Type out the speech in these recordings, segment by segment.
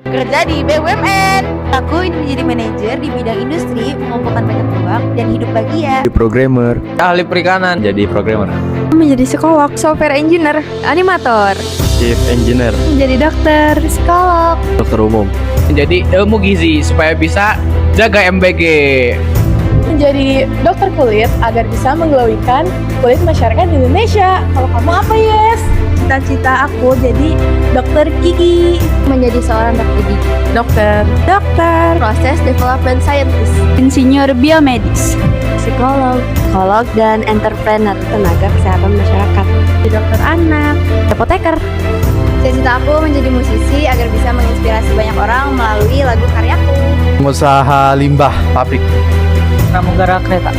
kerja di BUMN. Aku ingin menjadi manajer di bidang industri, mengumpulkan banyak uang dan hidup bahagia. Jadi programmer, ahli perikanan, jadi programmer, menjadi psikolog, software engineer, animator, chief engineer, menjadi dokter, psikolog, dokter umum, menjadi ilmu gizi supaya bisa jaga MBG, menjadi dokter kulit agar bisa mengglowingkan kulit masyarakat di Indonesia. Kalau kamu apa, Yes? Cita-cita aku jadi dokter gigi, menjadi seorang dokter gigi, dokter, proses development scientist, insinyur biomedis, psikolog, dan entrepreneur, tenaga kesehatan masyarakat, jadi dokter anak, apoteker. Cita-cita aku menjadi musisi agar bisa menginspirasi banyak orang melalui lagu karyaku. pengusaha limbah pabrik, pramugara kereta,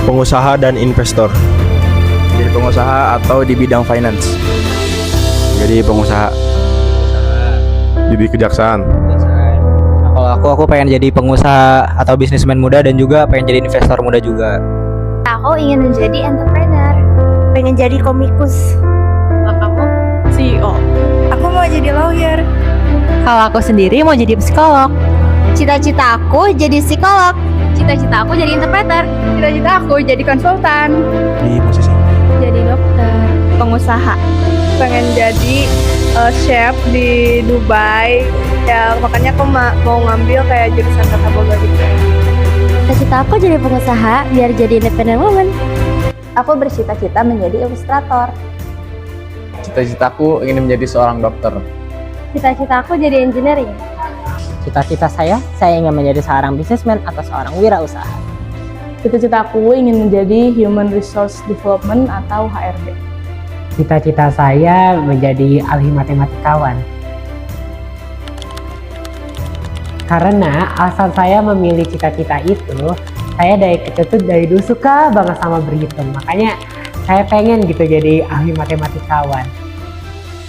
pengusaha dan investor, jadi pengusaha atau di bidang finance, jadi pengusaha, jadi kejaksaan. Kalau aku pengen jadi pengusaha atau bisnismen muda dan juga pengen jadi investor muda juga. Aku ingin menjadi entrepreneur, Pengen jadi komikus. Kalau kamu CEO. Aku mau jadi lawyer. kalau aku sendiri mau jadi psikolog. Cita-cita aku jadi psikolog, cita-cita aku jadi interpreter, Cita-cita aku jadi konsultan. Di posisi jadi dokter, pengusaha. Pengen jadi chef di Dubai. Ya makanya aku mau ngambil kayak jurusan tata boga gitu. Cita-cita aku jadi pengusaha biar jadi independent woman. Aku bercita-cita menjadi ilustrator. Cita-citaku ingin menjadi seorang dokter. Cita-cita aku jadi engineering. Cita-cita saya ingin menjadi seorang bisnismen atau seorang wirausaha. Cita-cita aku ingin menjadi Human Resource Development atau HRD. Cita-cita saya menjadi ahli matematikawan. Karena alasan saya memilih cita-cita itu, saya dari kecil tuh dari dulu suka banget sama berhitung. Makanya saya pengen gitu jadi ahli matematikawan.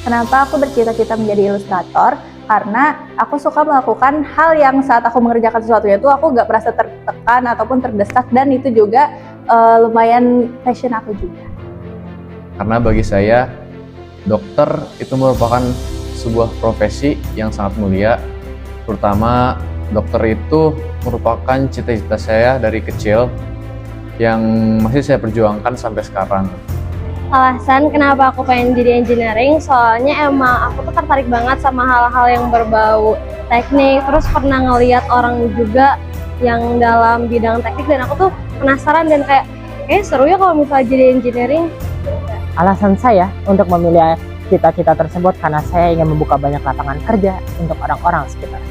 Kenapa aku bercita-cita menjadi ilustrator? Karena aku suka melakukan hal yang saat aku mengerjakan sesuatu itu aku gak merasa tertekan ataupun terdesak, dan itu juga lumayan passion aku juga. Karena bagi saya, dokter itu merupakan sebuah profesi yang sangat mulia. Terutama dokter itu merupakan cita-cita saya dari kecil yang masih saya perjuangkan sampai sekarang. Alasan kenapa aku pengen jadi engineering, soalnya emang aku tuh tertarik banget sama hal-hal yang berbau teknik, terus pernah ngeliat orang juga yang dalam bidang teknik dan aku tuh penasaran dan kayak seru ya kalau misalnya jadi engineering. Alasan saya untuk memilih cita-cita tersebut karena saya ingin membuka banyak lapangan kerja untuk orang-orang sekitar.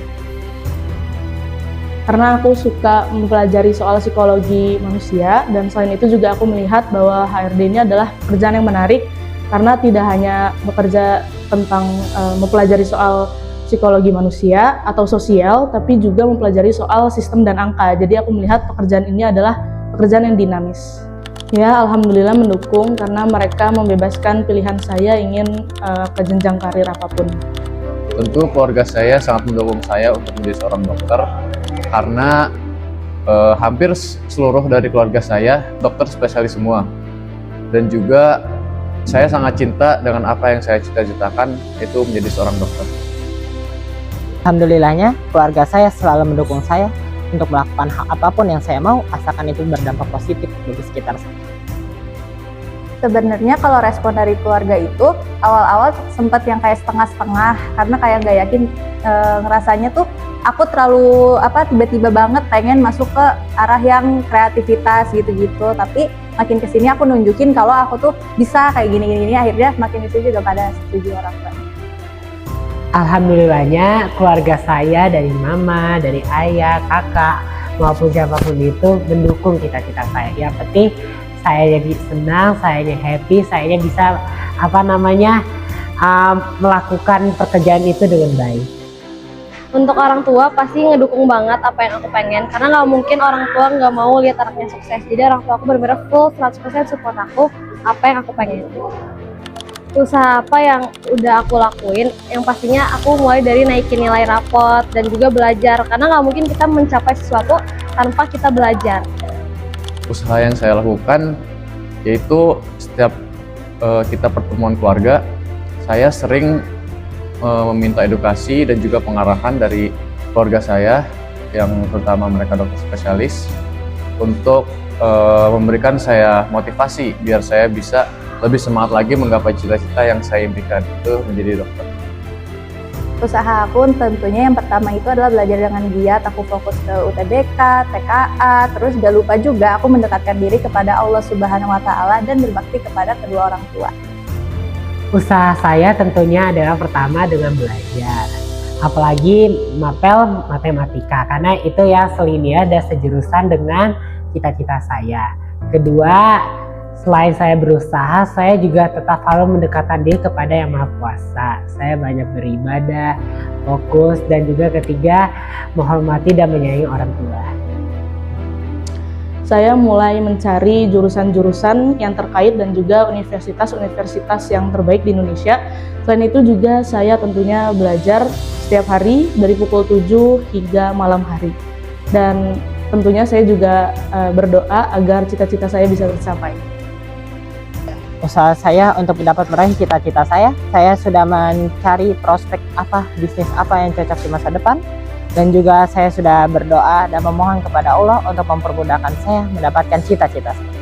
Karena aku suka mempelajari soal psikologi manusia, dan selain itu juga aku melihat bahwa HRD ini adalah pekerjaan yang menarik karena tidak hanya bekerja tentang mempelajari soal psikologi manusia atau sosial, tapi juga mempelajari soal sistem dan angka. Jadi aku melihat pekerjaan ini adalah pekerjaan yang dinamis. Ya, alhamdulillah mendukung karena mereka membebaskan pilihan saya ingin ke jenjang karir apapun. Tentu keluarga saya sangat mendukung saya untuk menjadi seorang dokter, karena hampir seluruh dari keluarga saya dokter spesialis semua. Dan juga saya sangat cinta dengan apa yang saya cita-citakan, itu menjadi seorang dokter. Alhamdulillahnya, keluarga saya selalu mendukung saya untuk melakukan hal apapun yang saya mau, asalkan itu berdampak positif bagi sekitar saya. Sebenarnya kalau respon dari keluarga itu awal-awal sempat yang kayak setengah-setengah, karena kayak nggak yakin, ngerasanya tuh aku terlalu tiba-tiba banget pengen masuk ke arah yang kreativitas gitu-gitu. Tapi makin kesini aku nunjukin kalau aku tuh bisa kayak gini-gini, akhirnya makin itu juga pada setuju orang tua. Alhamdulillahnya keluarga saya dari mama, dari ayah, kakak maupun siapapun itu mendukung cita-cita saya. Yang penting saya jadi senang, saya jadi happy, saya bisa melakukan pekerjaan itu dengan baik. Untuk orang tua pasti ngedukung banget apa yang aku pengen, karena nggak mungkin orang tua nggak mau lihat anaknya sukses. Jadi orang tua aku benar-benar full 100% support aku apa yang aku pengen. Usaha apa yang udah aku lakuin, yang pastinya aku mulai dari naikin nilai rapot dan juga belajar, karena nggak mungkin kita mencapai sesuatu tanpa kita belajar. Usaha yang saya lakukan yaitu setiap kita pertemuan keluarga, saya sering meminta edukasi dan juga pengarahan dari keluarga saya, yang terutama mereka dokter spesialis, untuk memberikan saya motivasi biar saya bisa lebih semangat lagi menggapai cita-cita yang saya impikan, itu menjadi dokter. Usaha aku tentunya yang pertama itu adalah belajar dengan giat. Aku fokus ke UTBK, TKA, terus gak lupa juga aku mendekatkan diri kepada Allah Subhanahu wa Ta'ala dan berbakti kepada kedua orang tua. Usaha saya tentunya adalah pertama dengan belajar, apalagi mapel matematika, karena itu ya selinear dan sejurusan dengan cita-cita saya. Kedua, selain saya berusaha, saya juga tetap selalu mendekatkan diri kepada Yang Maha Kuasa. Saya banyak beribadah, fokus, dan juga ketiga, menghormati dan menyayangi orang tua. Saya mulai mencari jurusan-jurusan yang terkait dan juga universitas-universitas yang terbaik di Indonesia. Selain itu juga saya tentunya belajar setiap hari dari pukul 7 hingga malam hari. Dan tentunya saya juga berdoa agar cita-cita saya bisa tercapai. Usaha saya untuk dapat meraih cita-cita saya sudah mencari prospek apa, bisnis apa yang cocok di masa depan, dan juga saya sudah berdoa dan memohon kepada Allah untuk mempermudahkan saya mendapatkan cita-cita saya.